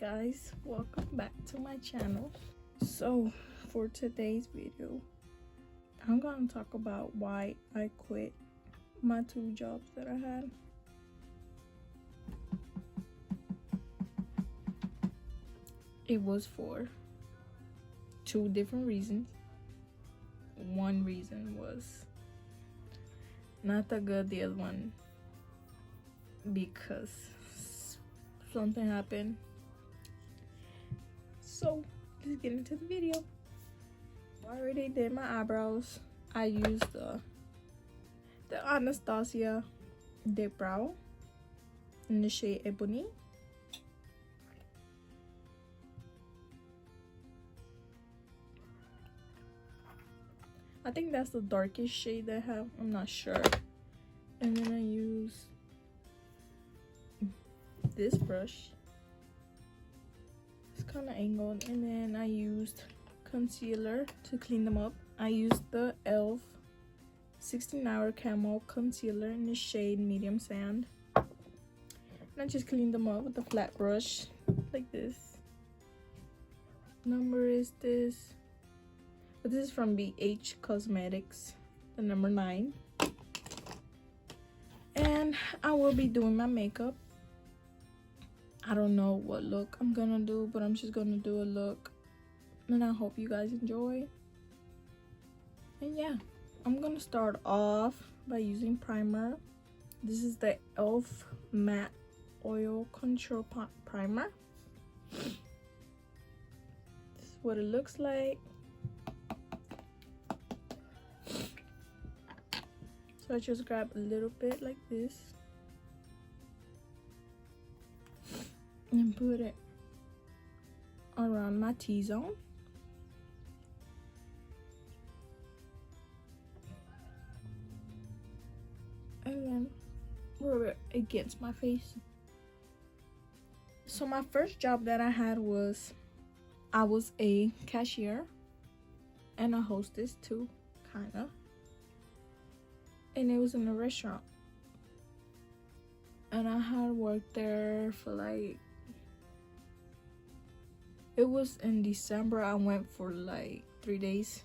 guys, welcome back to my channel. So for today's video, I'm gonna talk about why I quit my 2 jobs that I had. It was for 2 different reasons. One reason was not that good, the other one because something happened. So let's get into the video. I already did my eyebrows. I used the Anastasia Dip Brow in the shade Ebony. I think that's the darkest shade they have, I'm not sure. And then I use this brush. It's kind of angled. And then I used concealer to clean them up. I used the e.l.f. 16-hour camo concealer in the shade Medium Sand. And I just cleaned them up with a flat brush like this. Number is this, but this is from BH Cosmetics, the number 9. And I will be doing my makeup. I don't know what look I'm gonna do, but I'm just gonna do a look, and I hope you guys enjoy. And yeah, I'm gonna start off by using primer. This is the e.l.f. Matte Oil Control Primer. This is what it looks like. So I just grab a little bit like this and put it around my T-zone. And then rub it against my face. So my first job that I had was, I was a cashier and a hostess too, kinda. And it was in a restaurant. And I had worked there for like, it was in December. I went for like 3 days,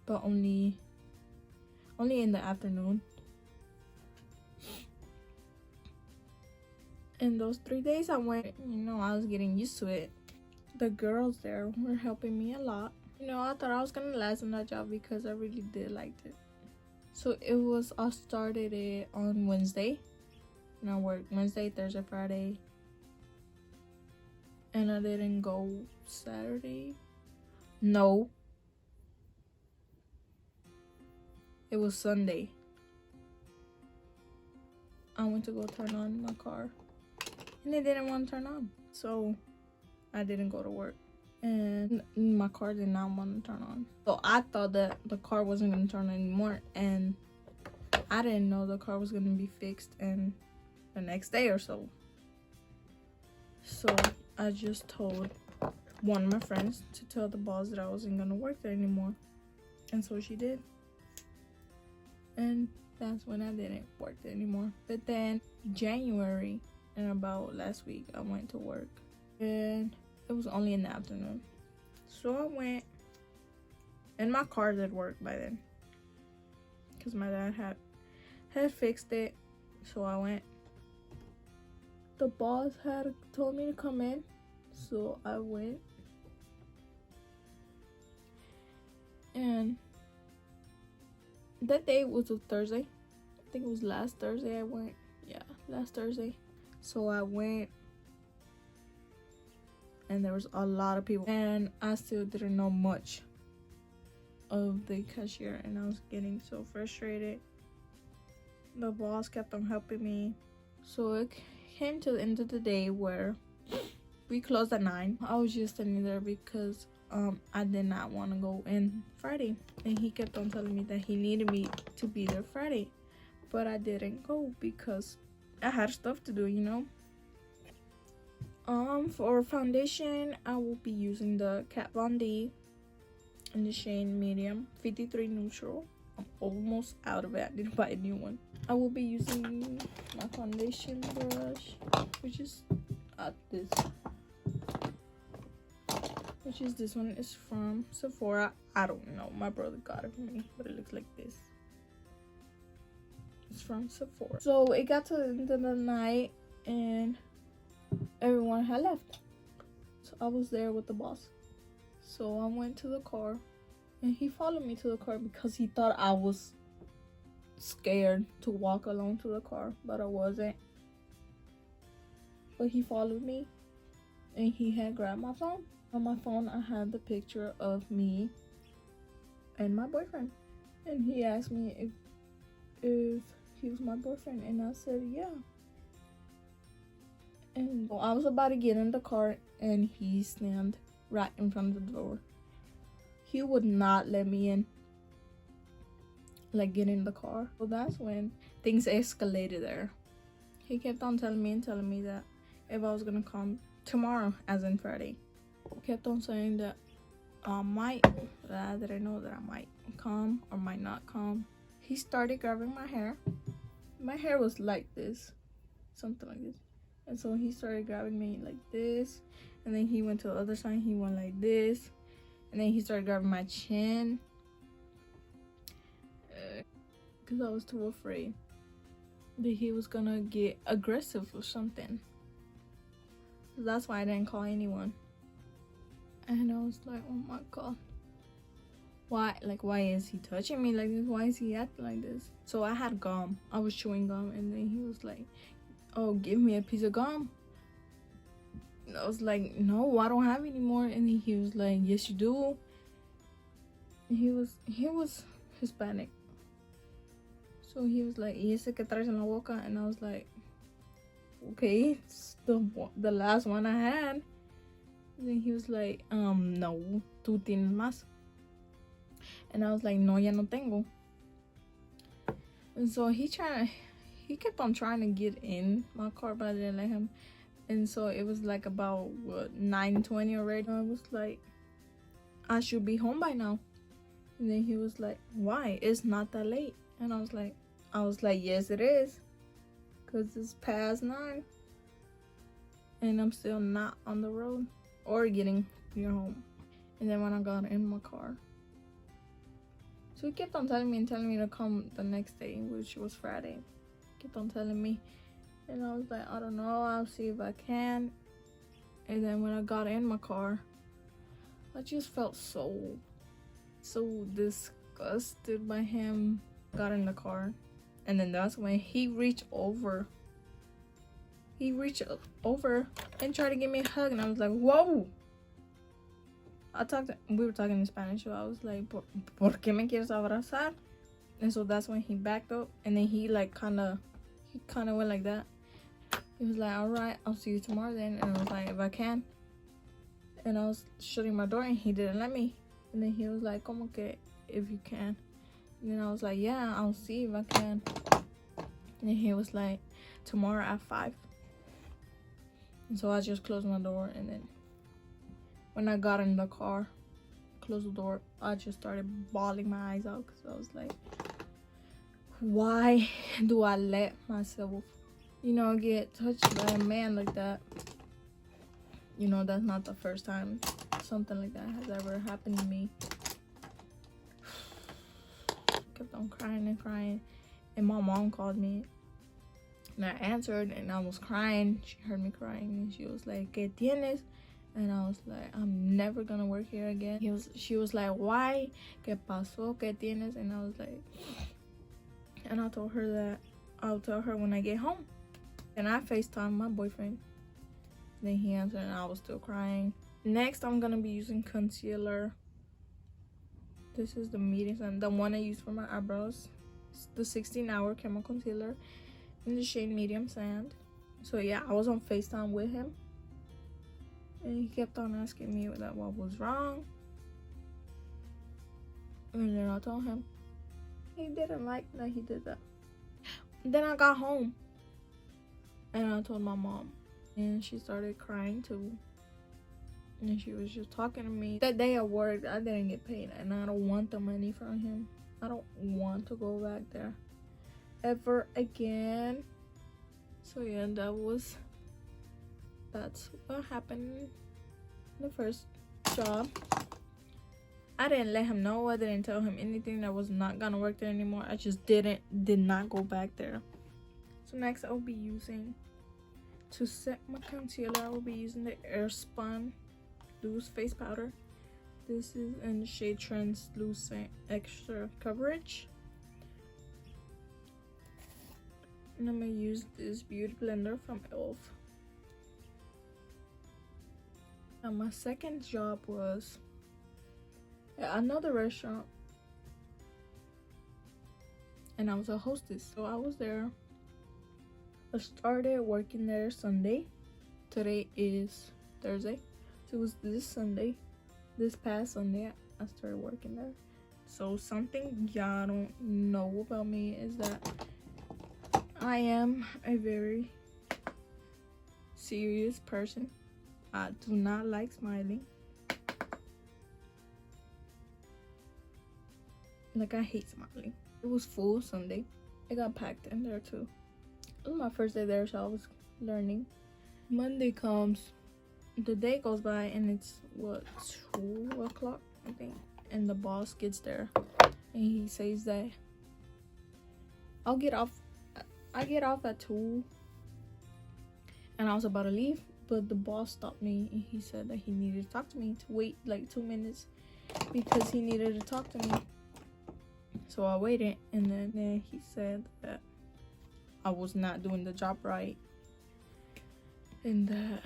but only in the afternoon. In those 3 days I went, I was getting used to it. The girls there were helping me a lot. I thought I was gonna last in that job because I really did like it. So I started it on Wednesday, and I worked Wednesday, Thursday, Friday, and I didn't go Saturday. No, it was Sunday. I went to go turn on my car, and it didn't want to turn on, so I didn't go to work. And my car did not want to turn on. So I thought that the car wasn't going to turn on anymore, and I didn't know the car was going to be fixed in the next day or so. So I just told one of my friends to tell the boss that I wasn't going to work there anymore. And so she did. And that's when I didn't work there anymore. But then January, and about last week, I went to work. And it was only in the afternoon. So I went, and my car did work by then, because my dad had fixed it. So I went. The boss had told me to come in, so I went. And that day was a Thursday. I think it was last Thursday I went. Yeah, last Thursday. So I went. And there was a lot of people, and I still didn't know much of the cashier, and I was getting so frustrated. The boss kept on helping me. So it came to the end of the day where we closed at 9. I was just standing there because I did not want to go in Friday, and he kept on telling me that he needed me to be there Friday, but I didn't go because I had stuff to do. For foundation, I will be using the Kat Von D in the shade Medium 53 Neutral. I'm almost out of it. I didn't buy a new one. I will be using my foundation brush, which is this which is this one is from Sephora. I don't know, my brother got it for me, but it looks like this. It's from Sephora. So it got to the end of the night and everyone had left, so I was there with the boss. So I went to the car and he followed me to the car because he thought I was scared to walk alone to the car, but I wasn't. But he followed me and he had grabbed my phone. On my phone I had the picture of me and my boyfriend, and he asked me if he was my boyfriend, and I said yeah. And I was about to get in the car and he stand right in front of the door. He would not let me in, like get in the car. So that's when things escalated there. He kept on telling me that if I was gonna come tomorrow, as in Friday. He kept on saying that I might, that I didn't know that I might come or might not come. He started grabbing my hair. My hair was like this, something like this. And so he started grabbing me like this, and then he went to the other side, he went like this, and then he started grabbing my chin, because I was too afraid that he was gonna get aggressive or something. So that's why I didn't call anyone. And I was like, oh my god, why is he touching me like this? Why is he acting like this? So I had gum, I was chewing gum, and then he was like, oh, give me a piece of gum. And I was like, no, I don't have any more. And then he was like, yes you do. And he was Hispanic, so he was like, y ese que traes en la boca? And I was like, okay, it's the last one I had. And then he was like, no, tú tienes más. And I was like, no, ya no tengo. And so he kept on trying to get in my car, but I didn't let him. And so it was like about 9:20 already. I was like, I should be home by now. And then he was like, why? It's not that late. And I was like, yes it is, because it's past 9 and I'm still not on the road or getting near home. And then when I got in my car, so he kept on telling me to come the next day, which was Friday. Kept on telling me, and I was like, I don't know, I'll see if I can. And then when I got in my car, I just felt so disgusted by him. Got in the car, and then that's when he reached over and tried to give me a hug, and I was like, whoa. We were talking in Spanish, so I was like, ¿Por qué me quieres abrazar? And so that's when he backed up, and then he kind of went like that. He was like, all right, I'll see you tomorrow then. And I was like, if I can. And I was shutting my door and he didn't let me. And then he was like, como que if you can. And then I was like, yeah, I'll see if I can. And then he was like, tomorrow at 5. And so I just closed my door, and then when I got in the car, closed the door, I just started bawling my eyes out, because I was like, why do I let myself, get touched by a man like that? That's not the first time something like that has ever happened to me. Kept on crying and crying, and my mom called me, and I answered, and I was crying. She heard me crying, and she was like, ¿Qué tienes? And I was like, I'm never gonna work here again. She was like, why? ¿Qué pasó? ¿Qué tienes? And I was like, and I told her that I'll tell her when I get home. And I FaceTimed my boyfriend. Then he answered, and I was still crying. Next, I'm gonna be using concealer. This is the medium sand, the one I use for my eyebrows. It's the 16-hour chemical concealer in the shade medium sand. So yeah, I was on FaceTime with him, and he kept on asking me what was wrong. And then I told him. He didn't like that he did that. Then I got home, and I told my mom, and she started crying too. And she was just talking to me. That day at work, I didn't get paid, and I don't want the money from him. I don't want to go back there ever again. So yeah, that's what happened the first job. I didn't let him know. I didn't tell him anything that was not gonna work there anymore. I just did not go back there. So next I'll be using, to set my concealer, I will be using the Airspun Loose Face Powder. This is in the shade Translucent Extra Coverage. And I'm gonna use this beauty blender from e.l.f. And my second job was at another restaurant, and I was a hostess. So I was there. I started working there Sunday. Today is Thursday. So it was this past Sunday, I started working there. So something y'all don't know about me is that I am a very serious person. I do not like smiling. Like, I hate smiling. It was full Sunday. I got packed in there too. It was my first day there, so I was learning. Monday comes, the day goes by, and it's what, 2 o'clock, I think. And the boss gets there, and he says that I get off at 2, and I was about to leave, but the boss stopped me, and he said that he needed to talk to me, to wait like 2 minutes because he needed to talk to me. So I waited, and then he said that I was not doing the job right, and that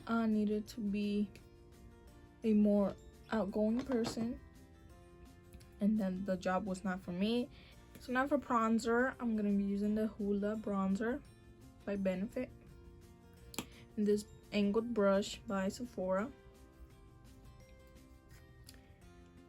I needed to be a more outgoing person, and then the job was not for me. So now for bronzer, I'm gonna be using the Hoola bronzer by Benefit, and this angled brush by Sephora.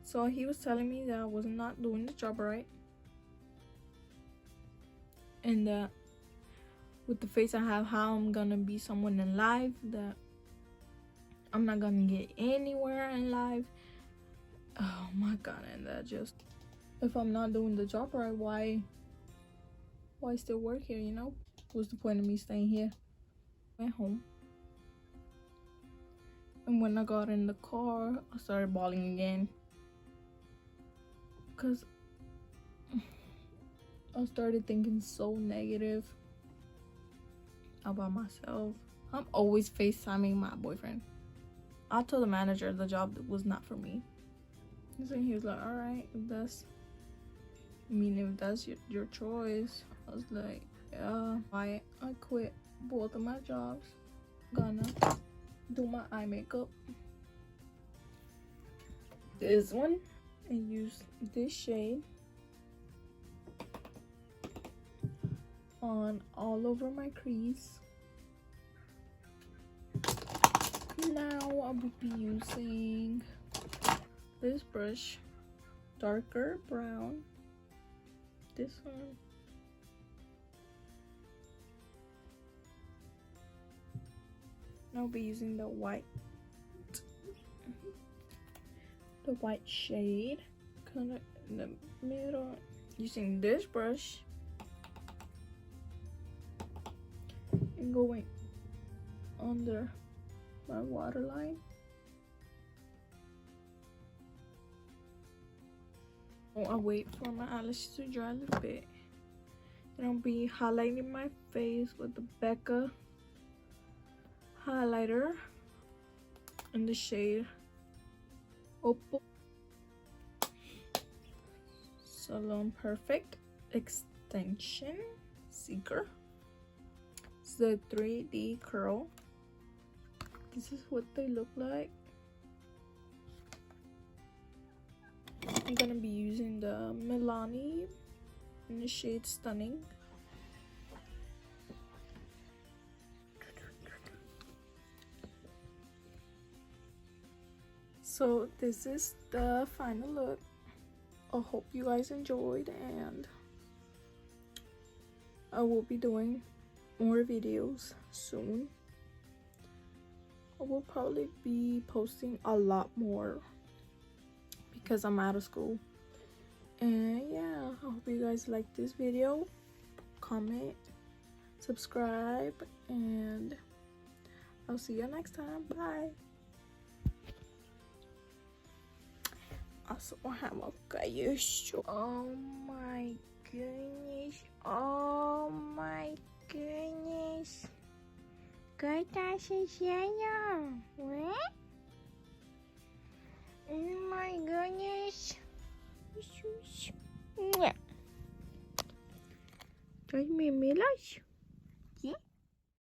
So he was telling me that I was not doing the job right, and that with the face I have, how I'm gonna be someone in life, that I'm not gonna get anywhere in life. Oh my god. And that just, if I'm not doing the job right, why still work here, you know? What's the point of me staying here? Went home, and when I got in the car, I started bawling again, because I started thinking so negative about myself. I'm always FaceTiming my boyfriend. I told the manager the job was not for me. So he was like, alright, if that's your choice. I was like, yeah. I quit both of my jobs. Gonna do my eye makeup. This one, and use this shade on all over my crease. Now I will be using this brush, darker brown, this one. I'll be using the white shade, kind of in the middle, using this brush and going under my waterline. I'll wait for my eyelashes to dry a little bit. Then I'll be highlighting my face with the Becca highlighter in the shade Opal Salon Perfect Extension Seeker. It's the 3D curl. This is what they look like. I'm gonna be using the Milani in the shade Stunning. So this is the final look. I hope you guys enjoyed, and I will be doing more videos soon. I will probably be posting a lot more because I'm out of school. And yeah, I hope you guys like this video. Comment, subscribe, and I'll see you next time. Bye. Asma bakayış. Oh my goodness. Oh my goodness. Goodness, yeah. What? Oh my goodness. Mwah. Does me lash?